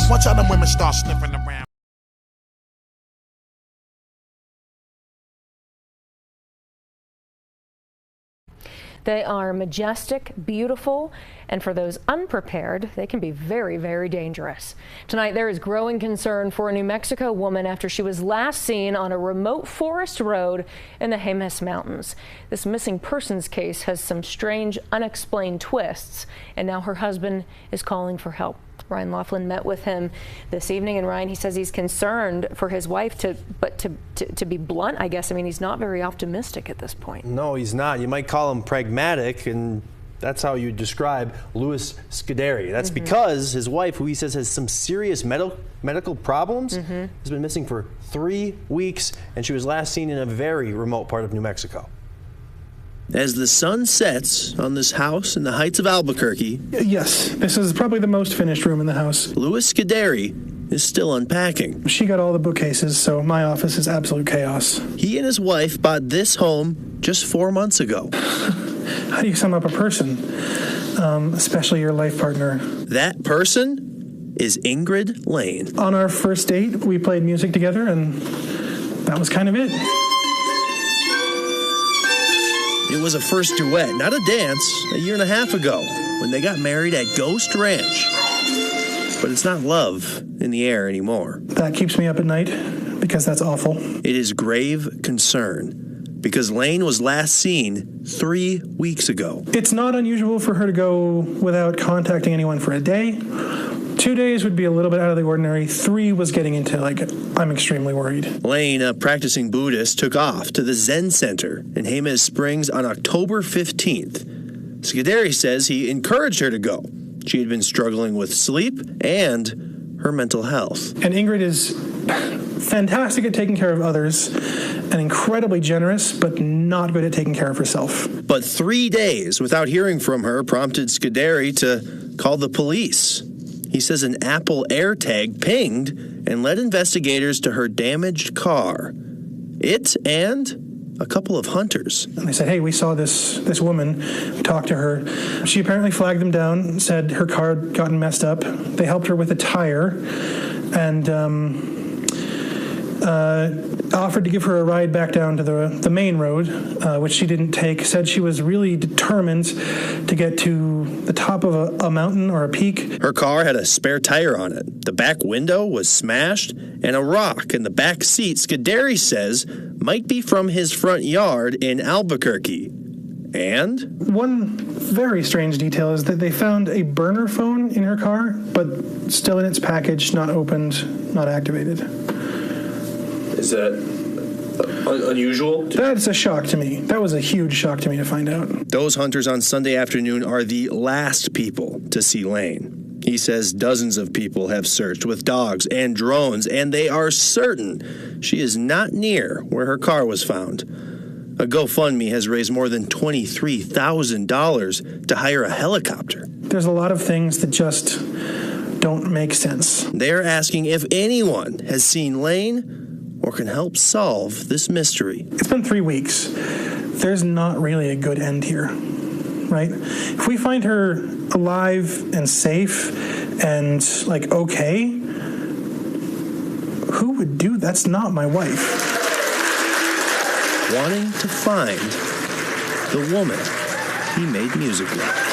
Watch how them women start sniffing around. They are majestic, beautiful, and for those unprepared, they can be very, very dangerous. Tonight, there is growing concern for a New Mexico woman after she was last seen on a remote forest road in the Jemez Mountains. This missing persons case has some strange, unexplained twists, and now her husband is calling for help. Ryan Laughlin met with him this evening, and Ryan, he says he's concerned for his wife, but to be blunt, I guess, I mean, he's not very optimistic at this point. No, he's not. You might call him pragmatic, and that's how you describe Louis Scuderi. That's because his wife, who he says has some serious medical problems, has been missing for 3 weeks, and she was last seen in a very remote part of New Mexico. As the sun sets on this house in the heights of Albuquerque, yes, this is probably the most finished room in the house. Louis Scuderi is still unpacking. She got all the bookcases, so my office is absolute chaos. He and his wife bought this home just 4 months ago. How do you sum up a person, especially your life partner? That person is Ingrid Lane. On our first date, we played music together, and that was kind of it. It was a first duet, not a dance, a year and a half ago when they got married at Ghost Ranch. But it's not love in the air anymore. That keeps me up at night because that's awful. It is grave concern because Lane was last seen 3 weeks ago. It's not unusual for her to go without contacting anyone for a day. 2 days would be a little bit out of the ordinary. 3 was getting into, I'm extremely worried. Lane, a practicing Buddhist, took off to the Zen Center in Jemez Springs on October 15th. Scuderi says he encouraged her to go. She had been struggling with sleep and her mental health. And Ingrid is fantastic at taking care of others and incredibly generous, but not good at taking care of herself. But 3 days without hearing from her prompted Scuderi to call the police. He says an Apple AirTag pinged and led investigators to her damaged car. It and a couple of hunters. And they said, hey, we saw this woman, we talked to her. She apparently flagged them down, said her car had gotten messed up. They helped her with a tire and offered to give her a ride back down to the main road, which she didn't take. Said she was really determined to get to the top of a mountain or a peak. Her car had a spare tire on it. The back window was smashed, and a rock in the back seat, Scuderi says, might be from his front yard in Albuquerque. And one very strange detail is that they found a burner phone in her car, but still in its package, not opened, not activated. Is that unusual? That's a shock to me. That was a huge shock to me to find out. Those hunters on Sunday afternoon are the last people to see Lane. He says dozens of people have searched with dogs and drones, and they are certain she is not near where her car was found. A GoFundMe has raised more than $23,000 to hire a helicopter. There's a lot of things that just don't make sense. They're asking if anyone has seen Lane or can help solve this mystery. It's been 3 weeks. There's not really a good end here, right? If we find her alive and safe and okay, who would do that? That's not my wife. Wanting to find the woman he made music with.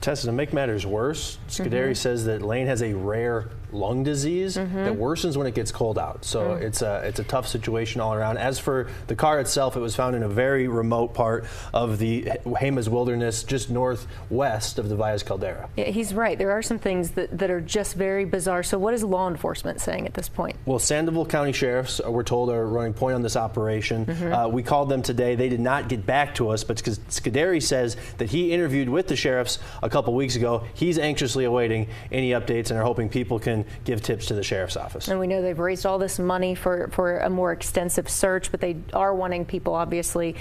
Tessa, to make matters worse, Scuderi says that Lane has a rare lung disease that worsens when it gets cold out. So it's a tough situation all around. As for the car itself, it was found in a very remote part of the Jemez wilderness, just northwest of the Valles Caldera. Yeah, he's right. There are some things that are just very bizarre. So what is law enforcement saying at this point? Well, Sandoval County sheriffs, we're told, are running point on this operation. We called them today. They did not get back to us, but Scuderi says that he interviewed with the sheriffs a couple weeks ago. He's anxiously awaiting any updates and are hoping people can give tips to the sheriff's office. And we know they've raised all this money for a more extensive search, but they are wanting people, obviously,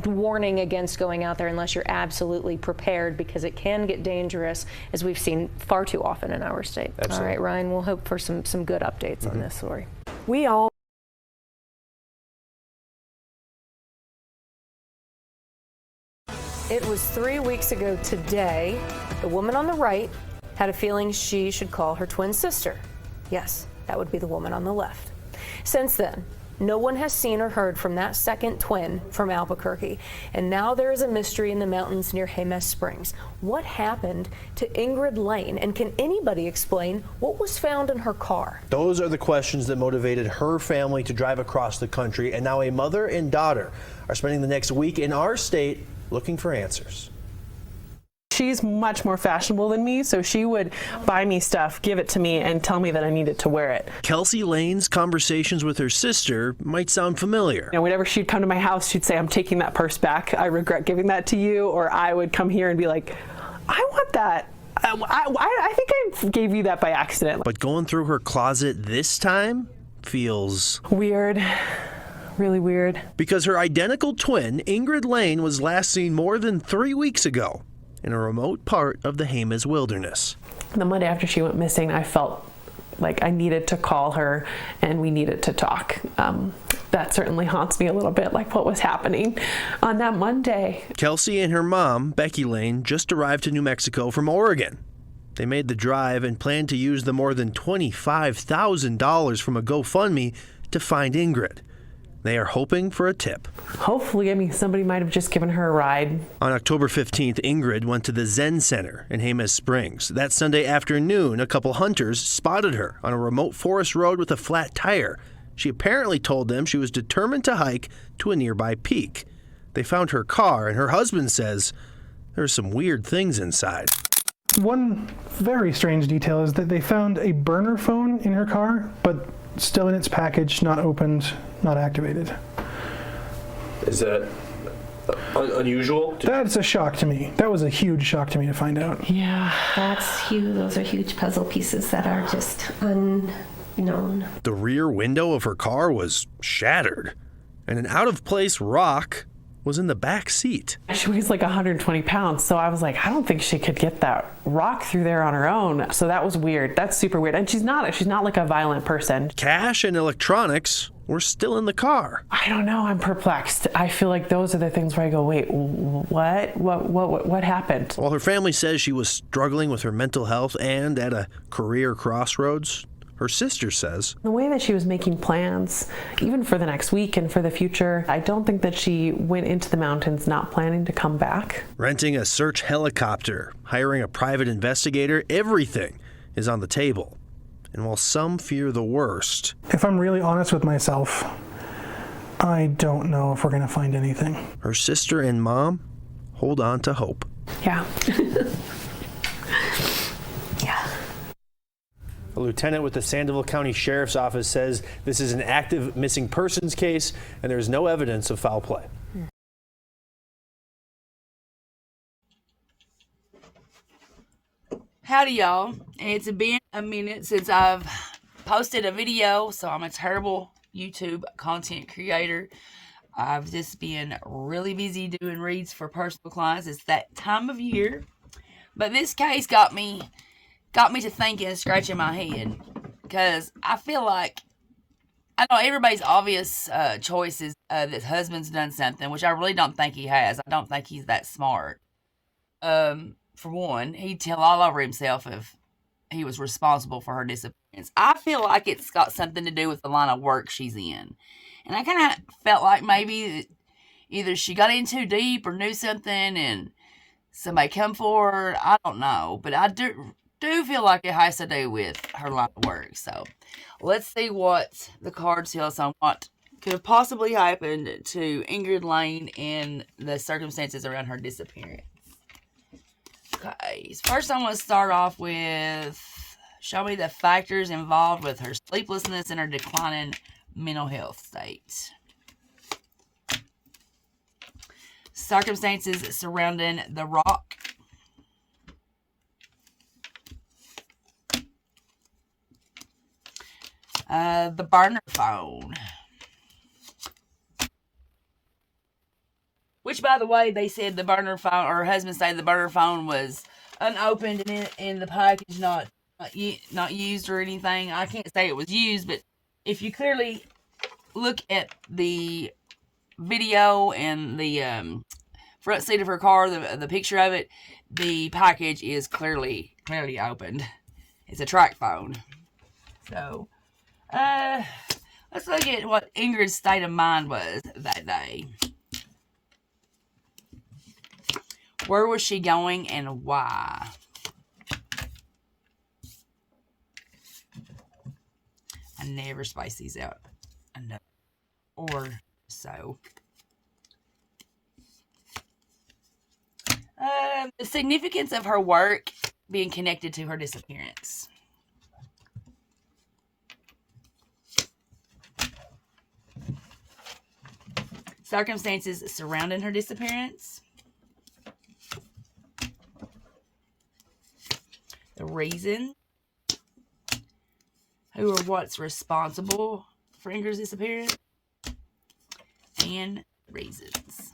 warning against going out there unless you're absolutely prepared, because it can get dangerous, as we've seen far too often in our state. Absolutely. All right, Ryan, we'll hope for some good updates on this story. It was 3 weeks ago today. The woman on the right had a feeling she should call her twin sister. Yes, that would be the woman on the left. Since then, no one has seen or heard from that second twin from Albuquerque, and now there is a mystery in the mountains near Jemez Springs. What happened to Ingrid Lane, and can anybody explain what was found in her car? Those are the questions that motivated her family to drive across the country, and now a mother and daughter are spending the next week in our state looking for answers. She's much more fashionable than me, so she would buy me stuff, give it to me, and tell me that I needed to wear it. Kelsey Lane's conversations with her sister might sound familiar. You know, whenever she'd come to my house, she'd say, "I'm taking that purse back. I regret giving that to you." Or I would come here and be like, "I want that. I think I gave you that by accident." But going through her closet this time feels weird. Really weird. Because her identical twin, Ingrid Lane, was last seen more than 3 weeks ago in a remote part of the Jemez wilderness. The Monday after she went missing, I felt like I needed to call her and we needed to talk. That certainly haunts me a little bit, like what was happening on that Monday. Kelsey and her mom, Becky Lane, just arrived to New Mexico from Oregon. They made the drive and planned to use the more than $25,000 from a GoFundMe to find Ingrid. They are hoping for a tip. Hopefully, I mean, somebody might have just given her a ride. On October 15th, Ingrid went to the Zen Center in Jemez Springs. That Sunday afternoon, a couple hunters spotted her on a remote forest road with a flat tire. She apparently told them she was determined to hike to a nearby peak. They found her car, and her husband says there are some weird things inside. One very strange detail is that they found a burner phone in her car, but still in its package, not opened, not activated. Is that unusual? That's a shock to me. That was a huge shock to me to find out. Yeah. That's huge. Those are huge puzzle pieces that are just unknown. The rear window of her car was shattered, and an out-of-place rock was in the back seat. She weighs like 120 pounds, so I was like, I don't think she could get that rock through there on her own. So that was weird. That's super weird. And she's not like a violent person. Cash and electronics were still in the car. I don't know. I'm perplexed. I feel like those are the things where I go, wait, what happened? While her family says she was struggling with her mental health and at a career crossroads, her sister says the way that she was making plans, even for the next week and for the future, I don't think that she went into the mountains not planning to come back. Renting a search helicopter, hiring a private investigator, everything is on the table. And while some fear the worst, If I'm really honest with myself, I don't know if we're going to find anything. her sister and mom hold on to hope. Yeah. Yeah. A lieutenant with the Sandoval County Sheriff's Office says this is an active missing persons case and there is no evidence of foul play. Howdy, y'all. It's been a minute since I've posted a video, so I'm a terrible YouTube content creator. I've just been really busy doing reads for personal clients. It's that time of year. But this case got me to thinking and scratching my head, because I feel like, I know everybody's obvious choice is that husband's done something, which I really don't think he has. I don't think he's that smart. For one, he'd tell all over himself if he was responsible for her disappearance. I feel like it's got something to do with the line of work she's in. And I kind of felt like maybe either she got in too deep or knew something and somebody come for her. I don't know. But I do feel like it has to do with her line of work. So let's see what the cards tell us on what could have possibly happened to Ingrid Lane and the circumstances around her disappearance. Okay, first I'm going to start off with, show me the factors involved with her sleeplessness and her declining mental health state. Circumstances surrounding the rock. The burner phone. Which, by the way, they said the burner phone, or her husband said the burner phone was unopened and in the package, not used or anything. I can't say it was used, but if you clearly look at the video and the front seat of her car, the picture of it, the package is clearly clearly opened. It's a track phone. So, let's look at what Ingrid's state of mind was that day. Where was she going and why? I never space these out enough. Or so. The significance of her work being connected to her disappearance. Circumstances surrounding her disappearance. The reason. Who or what's responsible for Ingrid's disappearance. And reasons.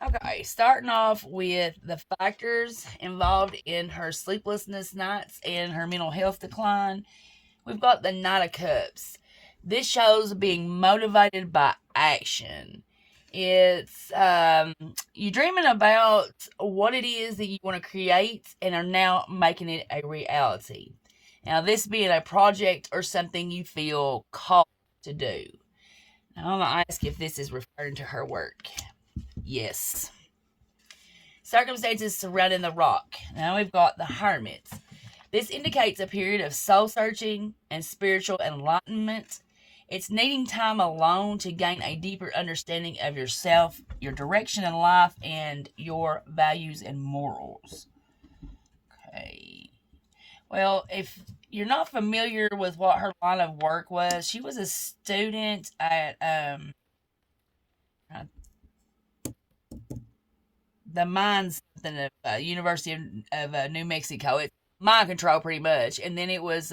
Okay, starting off with the factors involved in her sleeplessness nights and her mental health decline. We've got the Knight of Cups. This shows being motivated by action. It's you dreaming about what it is that you want to create and are now making it a reality. Now, this being a project or something you feel called to do. Now, I'm going to ask if this is referring to her work. Yes. Circumstances surrounding the rock. Now we've got the Hermit. This indicates a period of soul searching and spiritual enlightenment. It's needing time alone to gain a deeper understanding of yourself, your direction in life, and your values and morals. Okay. Well, if you're not familiar with what her line of work was, she was a student at the mines at the University of New Mexico. It's mind control pretty much. And then it was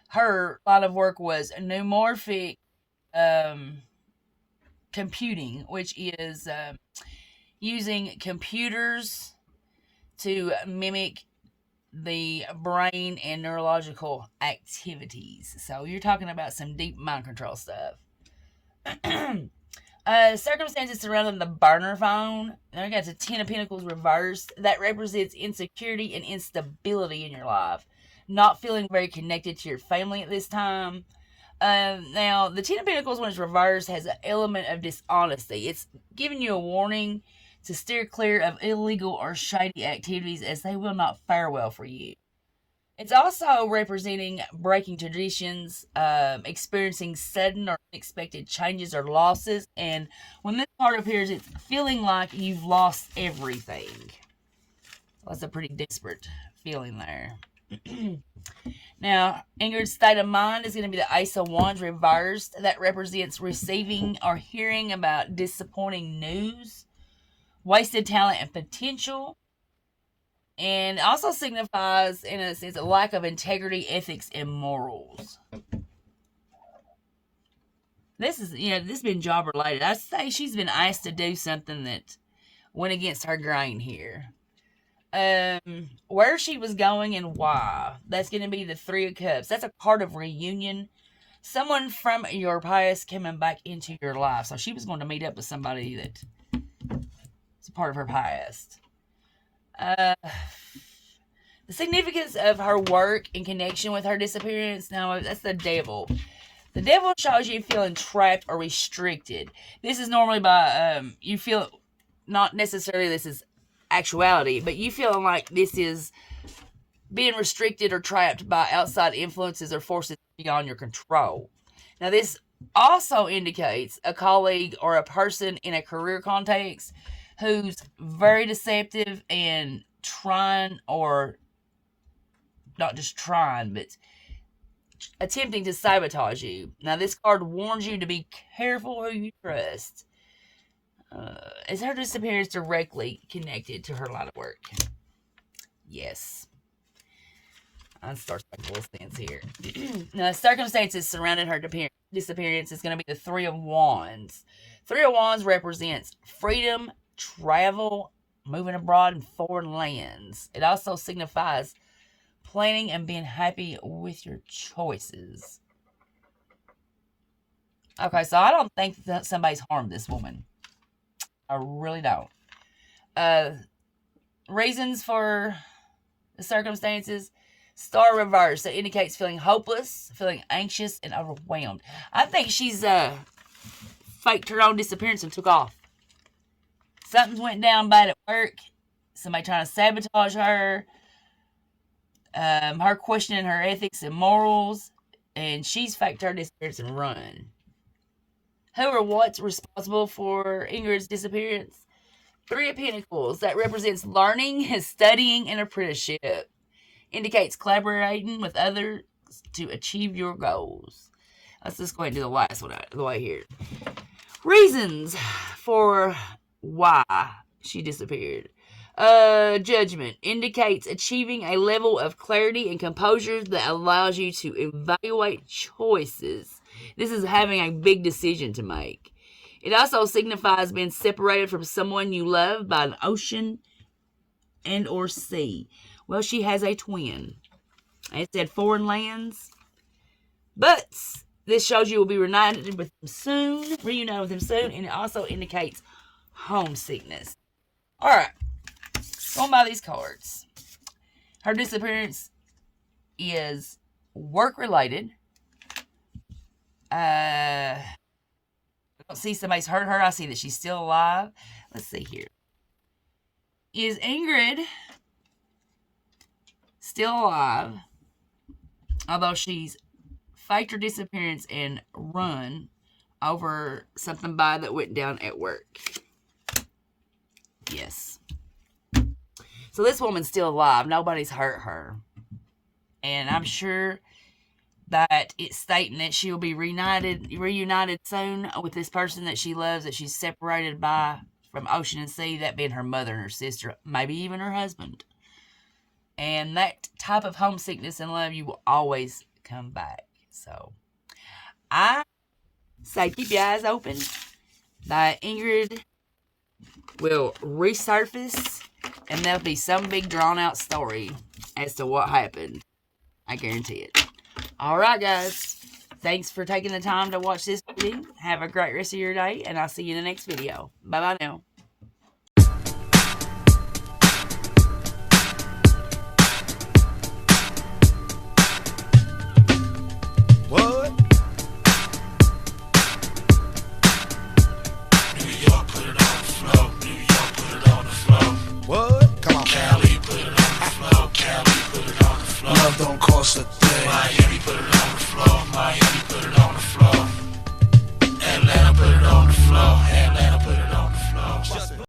her line of work was neuromorphic computing, which is using computers to mimic the brain and neurological activities. So you're talking about some deep mind control stuff. Circumstances surrounding the burner phone. Now we got the Ten of Pentacles reversed. That represents insecurity and instability in your life. Not feeling very connected to your family at this time. Now, the Ten of Pentacles, when it's reversed, has an element of dishonesty. It's giving you a warning to steer clear of illegal or shady activities, as they will not fare well for you. It's also representing breaking traditions, experiencing sudden or unexpected changes or losses. And when this card appears, it's feeling like you've lost everything. That's a pretty desperate feeling there. Now, Ingrid's state of mind is going to be the Ace of Wands reversed. That represents receiving or hearing about disappointing news, wasted talent and potential. And also signifies, in a sense, a lack of integrity, ethics, and morals. This is, this has been job related. I say she's been asked to do something that went against her grain here. Where she was going and why. That's going to be the Three of Cups. That's a card of reunion. Someone from your past coming back into your life. So she was going to meet up with somebody that is a part of her past. The significance of her work in connection with her disappearance. Now, that's the Devil. The Devil shows you feeling trapped or restricted. This is normally by, you feel, not necessarily this is actuality, but you feeling like this is being restricted or trapped by outside influences or forces beyond your control. Now, this also indicates a colleague or a person in a career context who's very deceptive and trying, or not just trying, but attempting to sabotage you. Now, this card warns you to be careful who you trust. Is her disappearance directly connected to her line of work? Yes. I'll start making a little sense here. Now, the circumstances surrounding her disappearance is going to be the Three of Wands. Three of Wands represents freedom, travel, moving abroad in foreign lands. It also signifies planning and being happy with your choices. Okay, so I don't think that somebody's harmed this woman. I really don't. Reasons for the circumstances. Star reverse. That indicates feeling hopeless, feeling anxious, and overwhelmed. I think she's faked her own disappearance and took off. Something went down bad at work. Somebody trying to sabotage her. Her questioning her ethics and morals. And she's faked her disappearance and run. Who or what's responsible for Ingrid's disappearance? 3 of Pentacles. That represents learning, studying, and apprenticeship. Indicates collaborating with others to achieve your goals. Let's just go ahead and do the last one out of the way here. Reasons for why she disappeared. Judgment indicates achieving a level of clarity and composure that allows you to evaluate choices. This is having a big decision to make. It also signifies being separated from someone you love by an ocean and or sea. Well, she has a twin. It said foreign lands. But this shows you will be reunited with him soon. And it also indicates homesickness. Alright. Going by these cards. Her disappearance is work-related. I don't see somebody's hurt her. I see that she's still alive. Let's see here. Is Ingrid still alive? Although she's faked her disappearance and run over something bad that went down at work. Yes. So this woman's still alive. Nobody's hurt her. And I'm sure that it's stating that she'll be reunited soon with this person that she loves, that she's separated by from ocean and sea, that being her mother and her sister, maybe even her husband. And that type of homesickness and love, you will always come back. So I say keep your eyes open. That Ingrid will resurface, and there'll be some big drawn out story as to what happened. I guarantee it. Alright guys, thanks for taking the time to watch this video. Have a great rest of your day, and I'll see you in the next video. Bye bye now.